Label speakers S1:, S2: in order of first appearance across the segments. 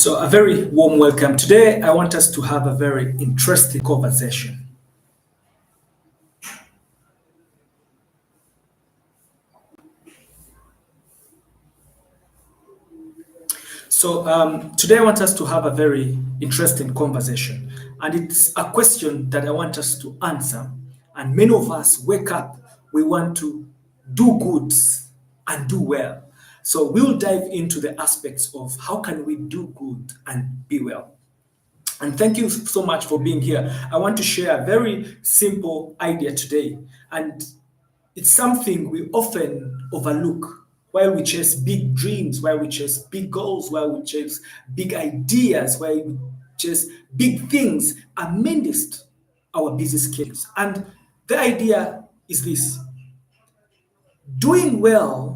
S1: So, a very warm welcome. Today, I want us to have a very interesting conversation. Today I want us to have a very interesting conversation, and it's a question that I want us to answer. And many of us wake up, we want to do good and do well. So, we'll dive into the aspects of how can we do good and be well. And thank you so much for being here. I want to share a very simple idea today. And it's something we often overlook while we chase big dreams, while we chase big goals, while we chase big ideas, while we chase big things amidst our busy schedules. And the idea is this: doing well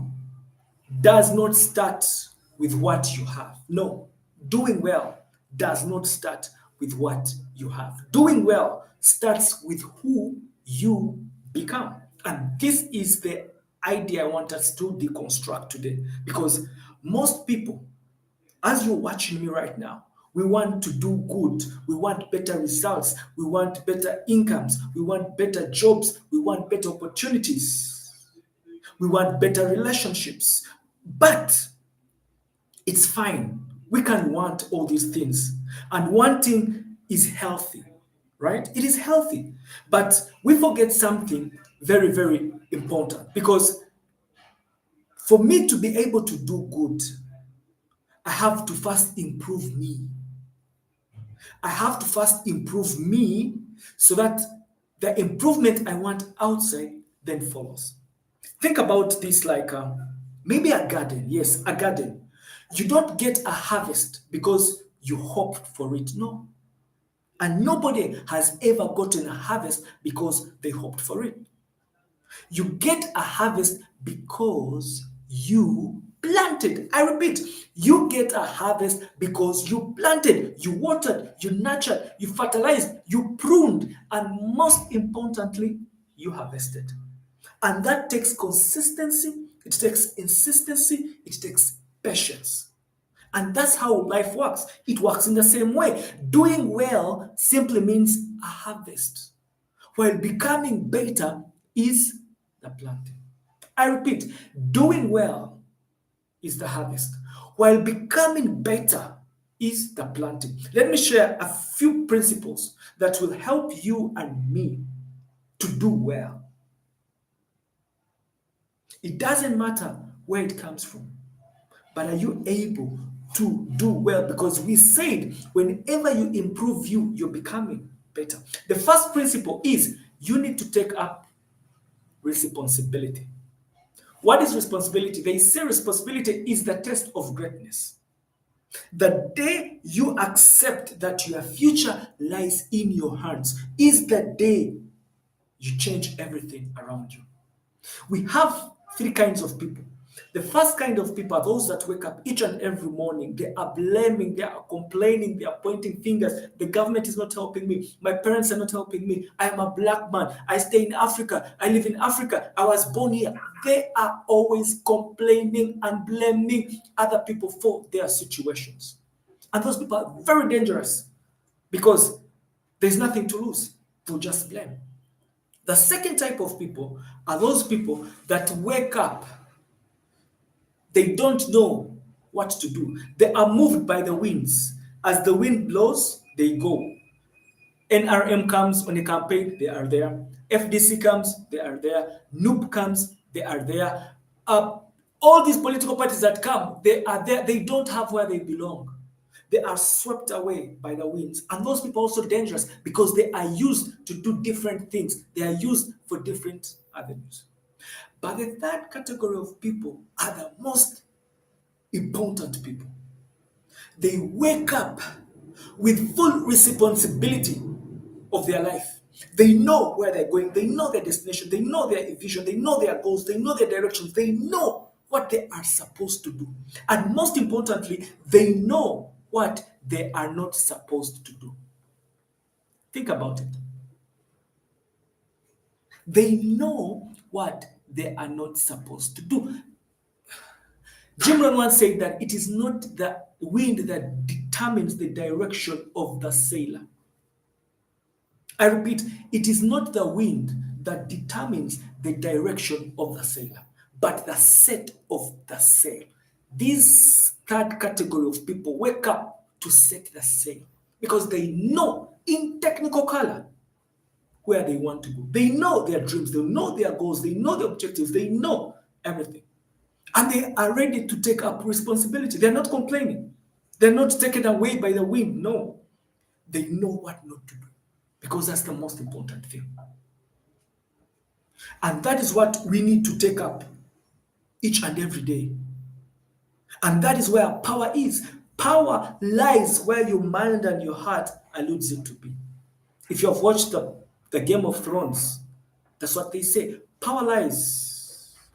S1: does not start with what you have. No, doing well does not start with what you have. Doing well starts with who you become. And this is the idea I want us to deconstruct today because most people, as you're watching me right now, we want to do good. We want better results. We want better incomes. We want better jobs. We want better opportunities. We want better relationships. But it's fine. We can want all these things. And wanting is healthy, right? It is healthy. But we forget something very, very important because for me to be able to do good, I have to first improve me. I have to first improve me so that the improvement I want outside then follows. Think about this like maybe a garden. Yes, a garden. You don't get a harvest because you hoped for it. No. And nobody has ever gotten a harvest because they hoped for it. You get a harvest because you planted. I repeat, you get a harvest because you planted, you watered, you nurtured, you fertilized, you pruned, and most importantly, you harvested. And that takes consistency, it takes insistency, it takes patience. And that's how life works. It works in the same way. Doing well simply means a harvest, while becoming better is the planting. I repeat, doing well is the harvest, while becoming better is the planting. Let me share a few principles that will help you and me to do well. It doesn't matter where it comes from, but are you able to do well? Because we said whenever you improve you, you're becoming better. The first principle is you need to take up responsibility. What is responsibility? They say responsibility is the test of greatness. The day you accept that your future lies in your hands is the day you change everything around you. We have three kinds of people. The first kind of people are those that wake up each and every morning. They are blaming, they are complaining, they are pointing fingers. The government is not helping me. My parents are not helping me. I am a black man. I stay in Africa. I live in Africa. I was born here. They are always complaining and blaming other people for their situations. And those people are very dangerous because there's nothing to lose. They'll just blame. The second type of people are those people that wake up, they don't know what to do. They are moved by the winds. As the wind blows, they go. NRM comes on a campaign, they are there. FDC comes, they are there. NUP comes, they are there. All these political parties that come, they are there. They don't have where they belong. They are swept away by the winds. And those people are also dangerous because they are used to do different things. They are used for different avenues. But the third category of people are the most important people. They wake up with full responsibility of their life. They know where they're going, they know their destination, they know their vision, they know their goals, they know their directions, they know what they are supposed to do. And most importantly, they know what they are not supposed to do. Think about it. They know what they are not supposed to do. Jim Rohn once said that it is not the wind that determines the direction of the sailor. I repeat, it is not the wind that determines the direction of the sailor, but the set of the sail. This third category of people wake up to set the sail because they know in technical color where they want to go. They know their dreams, they know their goals, they know their objectives, they know everything. And they are ready to take up responsibility. They're not complaining. They're not taken away by the wind. No. They know what not to do because that's the most important thing. And that is what we need to take up each and every day. And that is where power is. Power lies where your mind and your heart alludes it to be. If you have watched the Game of Thrones, that's what they say. Power lies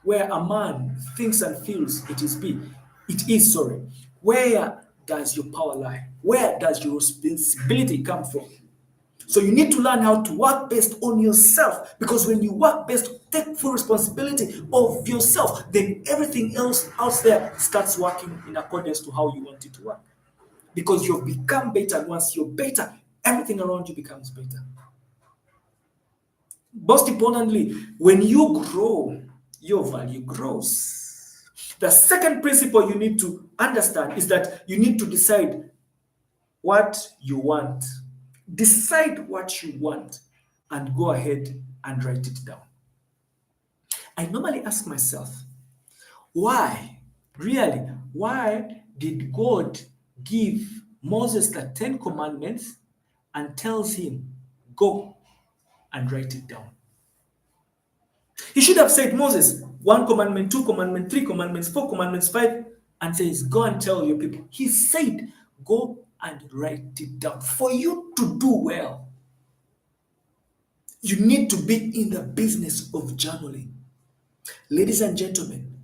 S1: where a man thinks and feels it is be. It is, sorry. Where does your power lie? Where does your responsibility come from? So you need to learn how to work based on yourself, because when you work based, take full responsibility of yourself, then everything else out there starts working in accordance to how you want it to work. Because you've become better, and once you're better, everything around you becomes better. Most importantly, when you grow, your value grows. The second principle you need to understand is that you need to decide what you want. Decide what you want and go ahead and write it down. I normally ask myself, why? Really, why did God give Moses the 10 commandments and tells him, go and write it down? He should have said, Moses, 1 commandment, 2 commandment, 3 commandments, 4 commandments, 5, and says, go and tell your people. He said, go and write it down. For you to do well, you need to be in the business of journaling. Ladies and gentlemen,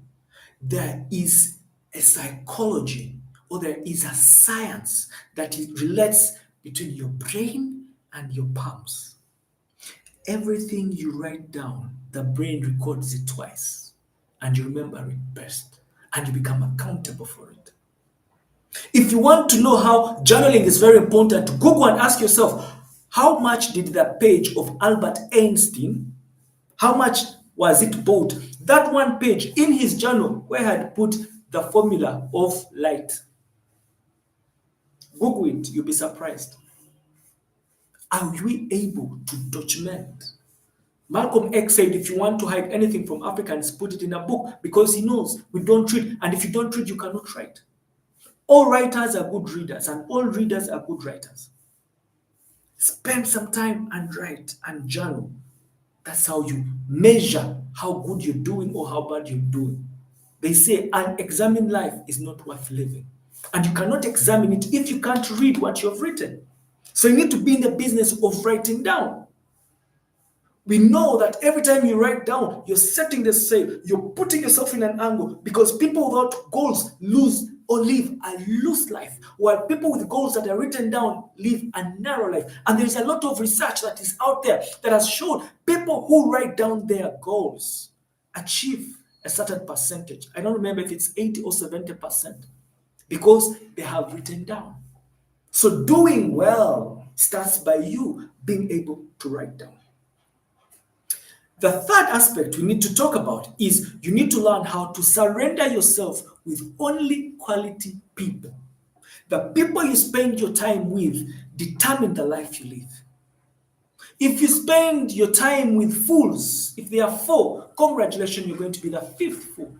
S1: there is a psychology, or there is a science that relates between your brain and your palms. Everything you write down, the brain records it twice, and you remember it best, and you become accountable for it. If you want to know how journaling is very important, Google and ask yourself, how much did the page of Albert Einstein, how much was it bought? That one page in his journal where he had put the formula of light. Google it, you'll be surprised. Are we able to document? Malcolm X said, if you want to hide anything from Africans, put it in a book, because he knows we don't read. And if you don't read, you cannot write. All writers are good readers, and all readers are good writers. Spend some time and write and journal. That's how you measure how good you're doing or how bad you're doing. They say an examined life is not worth living. And you cannot examine it if you can't read what you've written. So you need to be in the business of writing down. We know that every time you write down, you're setting the sail, you're putting yourself in an angle, because people without goals lose or live a loose life, while people with goals that are written down live a narrow life. And there's a lot of research that is out there that has shown people who write down their goals achieve a certain percentage. I don't remember if it's 80 or 70%, because they have written down. So doing well starts by you being able to write down. The third aspect we need to talk about is you need to learn how to surrender yourself with only quality people. The people you spend your time with determine the life you live. If you spend your time with fools, if there are 4, congratulations, you're going to be the 5th fool.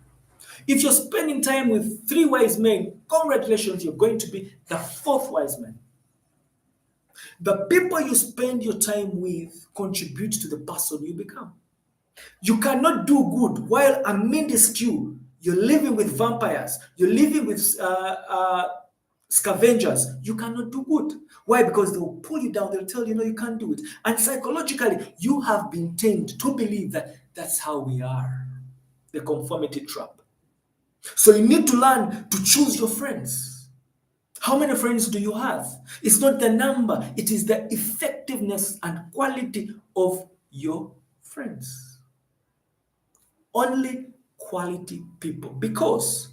S1: If you're spending time with 3 wise men, congratulations, you're going to be the 4th wise man. The people you spend your time with contribute to the person you become. You cannot do good while amidst you're living with vampires, you're living with scavengers. You cannot do good. Why? Because they'll pull you down, they'll tell you, no, you can't do it. And psychologically, you have been tamed to believe that that's how we are. The conformity trap. So you need to learn to choose your friends. How many friends do you have? It's not the number, it is the effectiveness and quality of your friends. Only quality people, because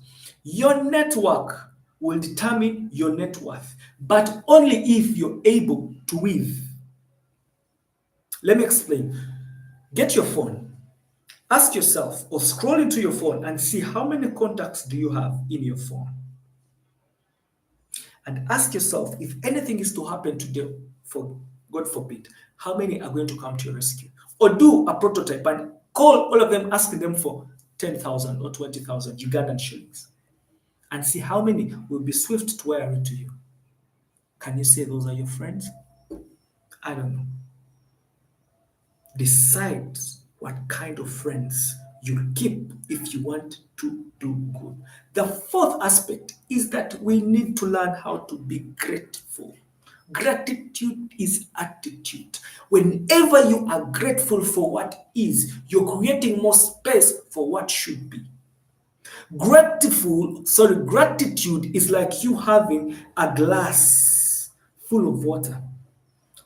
S1: Your network will determine your net worth, but only if you're able to weave. Let me explain. Get your phone. Ask yourself or scroll into your phone and see how many contacts do you have in your phone. And ask yourself if anything is to happen today, for God forbid, how many are going to come to your rescue? Or do a prototype and call all of them, asking them for 10,000 or 20,000 Ugandan shillings and see how many will be swift to wire it to you. Can you say those are your friends? I don't know. Decide what kind of friends you keep if you want to do good. The fourth aspect is that we need to learn how to be grateful. Gratitude is attitude. Whenever you are grateful for what is, you're creating more space for what should be. Gratitude is like you having a glass full of water.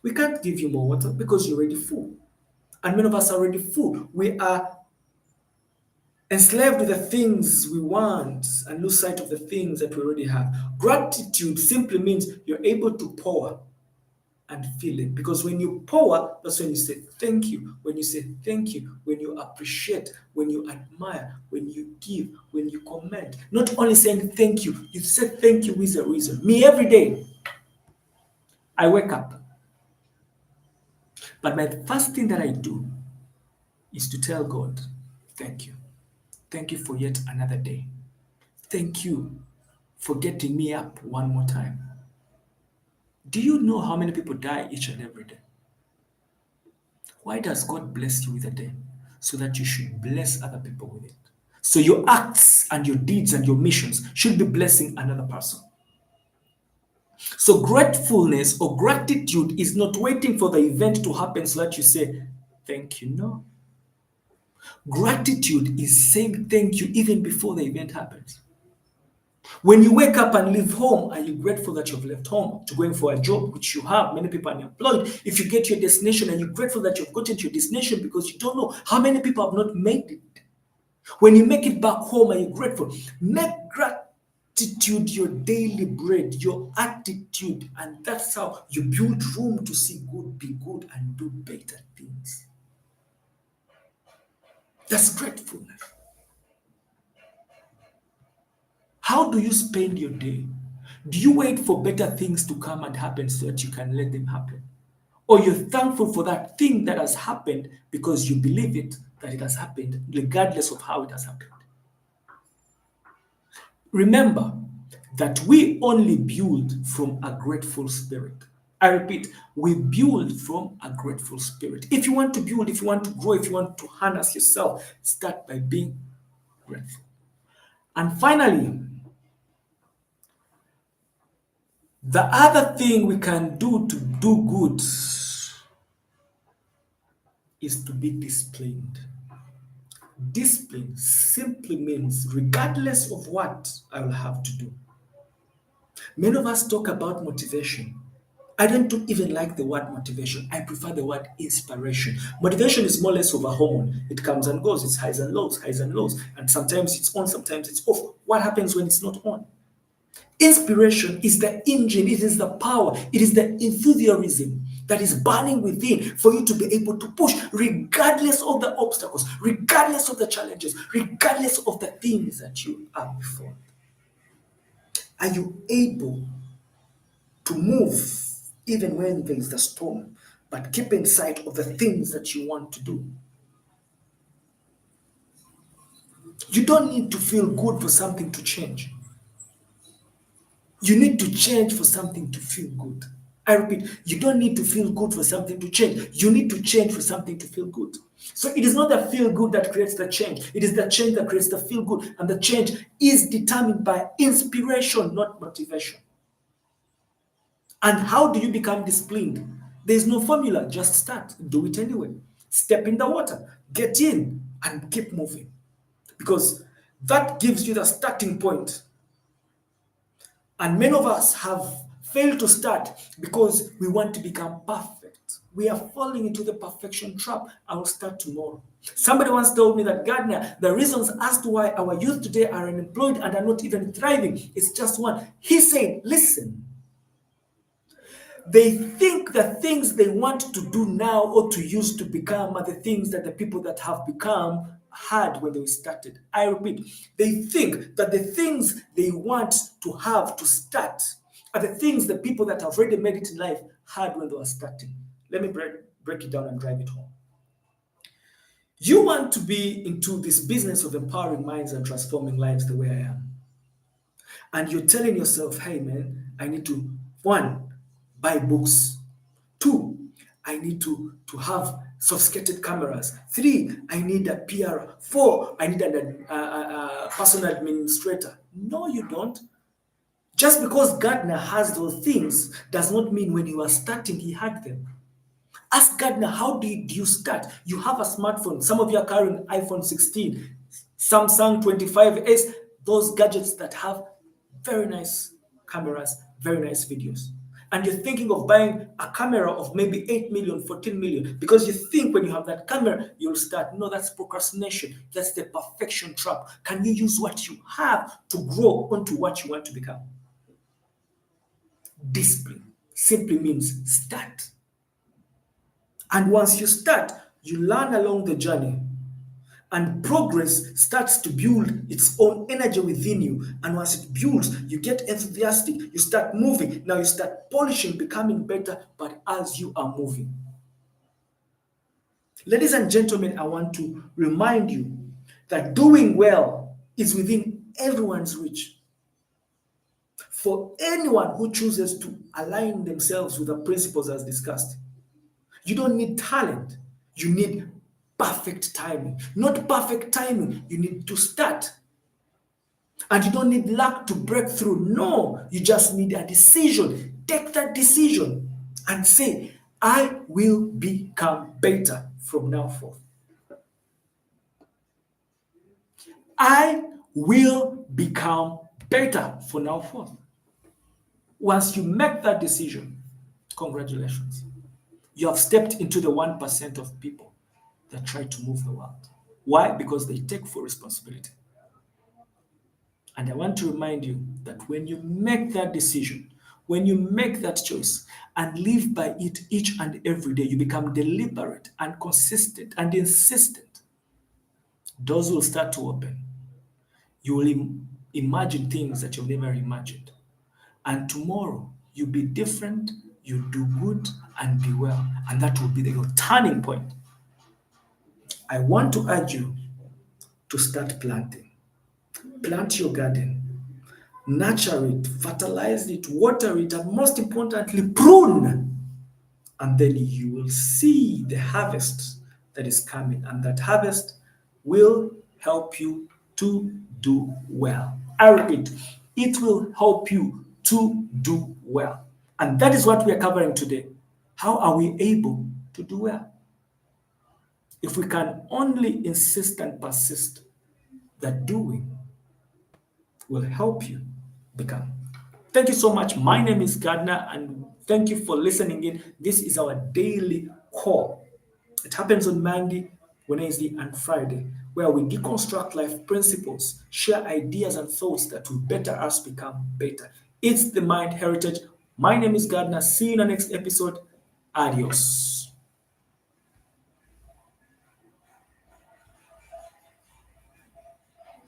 S1: We can't give you more water because you're already full. And many of us are already full. We are enslaved with the things we want and lose sight of the things that we already have. Gratitude simply means you're able to pour and feel it. Because when you pour, that's when you say thank you. When you say thank you, when you appreciate, when you admire, when you give, when you comment. Not only saying thank you say thank you with a reason. Me, every day, I wake up. But my first thing that I do is to tell God, thank you. Thank you for yet another day. Thank you for getting me up one more time. Do you know how many people die each and every day? Why does God bless you with a day? So that you should bless other people with it. So your acts and your deeds and your missions should be blessing another person. So gratefulness or gratitude is not waiting for the event to happen so that you say, thank you. No. Gratitude is saying thank you even before the event happens. When you wake up and leave home, are you grateful that you've left home to going for a job, which you have? Many people are unemployed. If you get your destination, are you grateful that you've gotten to your destination because you don't know how many people have not made it? When you make it back home, are you grateful? Make gratitude your daily bread, your attitude, and that's how you build room to see good, be good, and do better things. That's gratefulness. How do you spend your day? Do you wait for better things to come and happen so that you can let them happen? Or you're thankful for that thing that has happened because you believe it, that it has happened, regardless of how it has happened? Remember that we only build from a grateful spirit. I repeat, we build from a grateful spirit. If you want to build, if you want to grow, if you want to harness yourself, start by being grateful. And finally, the other thing we can do to do good is to be disciplined. Discipline simply means regardless of what I will have to do. Many of us talk about motivation. I don't even like the word motivation. I prefer the word inspiration. Motivation is more or less of a hormone. It comes and goes. It's highs and lows, highs and lows. And sometimes it's on, sometimes it's off. What happens when it's not on? Inspiration is the engine, it is the power, it is the enthusiasm that is burning within for you to be able to push regardless of the obstacles, regardless of the challenges, regardless of the things that you are before. Are you able to move even when there is the storm, but keep in sight of the things that you want to do? You don't need to feel good for something to change. You need to change for something to feel good. I repeat, you don't need to feel good for something to change. You need to change for something to feel good. So it is not the feel good that creates the change. It is the change that creates the feel good. And the change is determined by inspiration, not motivation. And how do you become disciplined? There's no formula. Just start. Do it anyway. Step in the water. Get in and keep moving. Because that gives you the starting point. And many of us have failed to start because we want to become perfect. We are falling into the perfection trap. I will start tomorrow. Somebody once told me that, Gardner, the reasons as to why our youth today are unemployed and are not even thriving is just one. He said, listen, they think the things they want to do now or to use to become are the things that the people that have become had when they started. I repeat, they think that the things they want to have to start are the things the people that have already made it in life had when they were starting. Let me break it down and drive it home. You want to be into this business of empowering minds and transforming lives the way I am. And you're telling yourself, hey man, I need to, one, buy books. Two, I need to have sophisticated cameras. Three, I need a PR. Four, I need a personal administrator. No, you don't. Just because Gardner has those things does not mean when he was starting, he had them. Ask Gardner, how did you start? You have a smartphone. Some of you are carrying iPhone 16, Samsung 25S, those gadgets that have very nice cameras, very nice videos. And you're thinking of buying a camera of maybe 8 million, 14 million, because you think when you have that camera, you'll start. No, that's procrastination. That's the perfection trap. Can you use what you have to grow onto what you want to become? Discipline simply means start. And once you start, you learn along the journey. And progress starts to build its own energy within you. And once it builds, you get enthusiastic. You start moving. Now you start polishing, becoming better, but as you are moving. Ladies and gentlemen, I want to remind you that doing well is within everyone's reach. For anyone who chooses to align themselves with the principles as discussed. You don't need talent. You need perfect timing. Not perfect timing. You need to start. And you don't need luck to break through. No, you just need a decision. Take that decision and say, I will become better from now forth. I will become better from now forth. Once you make that decision, congratulations. You have stepped into the 1% of people that try to move the world. Why? Because they take full responsibility. And I want to remind you that when you make that decision, when you make that choice and live by it each and every day, you become deliberate and consistent and insistent. Doors will start to open. You will imagine things that you've never imagined. And tomorrow, you'll be different, you do good, and be well. And that will be your turning point. I want to urge you to start planting. Plant your garden, nurture it, fertilize it, water it, and most importantly, prune. And then you will see the harvest that is coming, and that harvest will help you to do well. I repeat, it will help you to do well. And that is what we are covering today. How are we able to do well? If we can only insist and persist, that doing will help you become. Thank you so much. My name is Gardner, and thank you for listening in. This is our daily call. It happens on Monday, Wednesday, and Friday, where we deconstruct life principles, share ideas and thoughts that will better us become better. It's the Mind Heritage. My name is Gardner. See you in the next episode. Adios.